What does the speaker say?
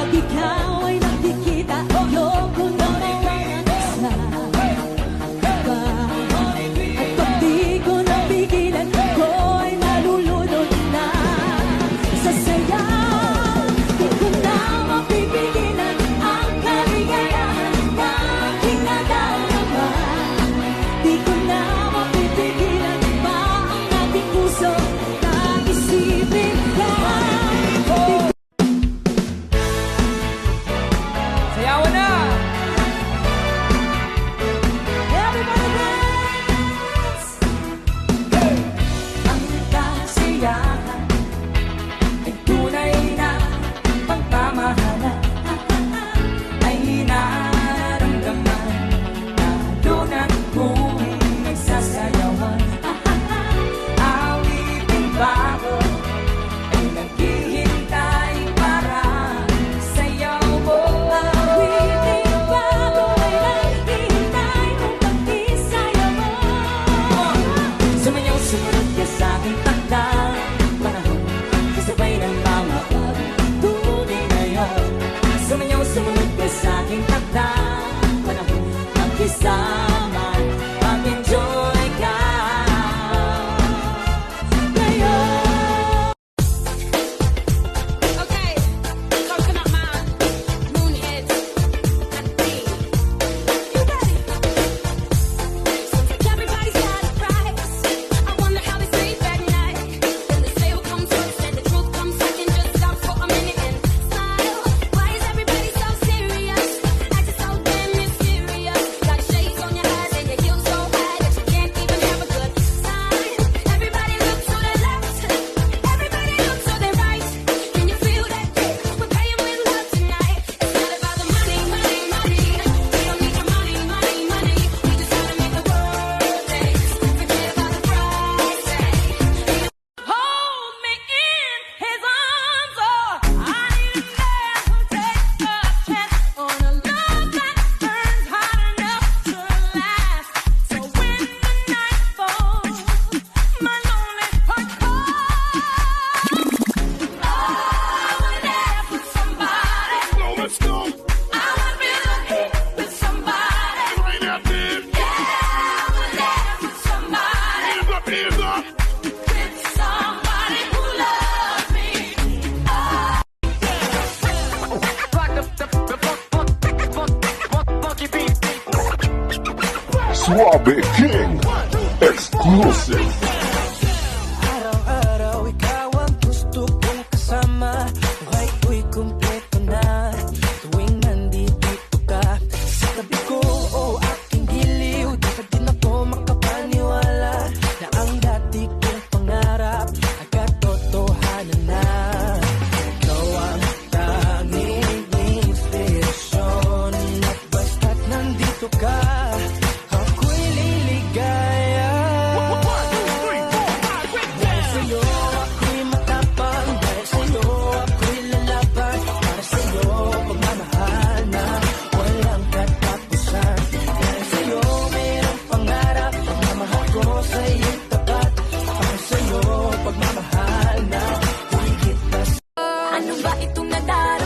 Pag ikaw ay nakikita, ayoko na makakasa. At pag di ko napigilan, ako ay malulunod na sa saya. Di ko na mapipigilan ang kaligayahan na aking nadarama. Di ko na mapipigilan pa ang ating puso na isipin ka. Sayawan na! Everybody dance! Ang kasiyahan ay tunay na pagmamahalan ay nararamdaman lalo na kung nagsasayawan. Awiting bago ay naghihintay para sayaw mo. Awiting bago ay naghihintay kung pag-isayaw mo. Sumayaw, sumunod ka sa aking takda. Panahon, kasabay ng mga pagtunay ngayon. Sumayaw, sumunod ka sa aking takda. Panahon, magkisama, mag-enjoy ka ngayon. Okay, coconut man, moonheads, and me. You ready? Everybody's got a price. I wonder how they sleep at night. Then the sale comes first and the truth comes second. Just stop for a minute and smile. Why is everybody so serious? Acting so damn mysterious. Got shades on your eyes and your heels so high that you can't even have a good time. Everybody look to the left. Everybody look to the right. Can you feel that? We're paying with love tonight. It's not about the money, money, money. We don't need your money, money, money. We just wanna make the world dance. Forget about the price tag. Hold me in his arms, oh, I need a man who takes a chance on a love that burns hot enough to last. So when the night falls, my lonely heart calls. Oh, I wanna dance with somebody. Let's go. I wanna be lucky with somebody. Right out there. Yeah, I wanna dance with somebody. Hands up, hands up. With somebody who loves me. Suave King. Exclusive. Araw-araw ikaw ang gusto kong kasama. Buhay ko'y kumpleto na tuwing nandito ka sa tabi ko o aking giliw. Di ka din ako makapaniwala na ang dati kong pangarap ay katotohanan na. Ikaw ang tanging inspirasyon at basta't nandito ka, ako'y liligaya. Dahil sa'yo ako'y matapang, dahil sa'yo ako'y lalaban, para sa'yo pagmamahal na walang katapusan. Dahil sa'yo mayroong pangarap, pagmamahal ko sa'yo'y tapat, para sa'yo pagmamahal na higit pa. Ano ba itong nadara?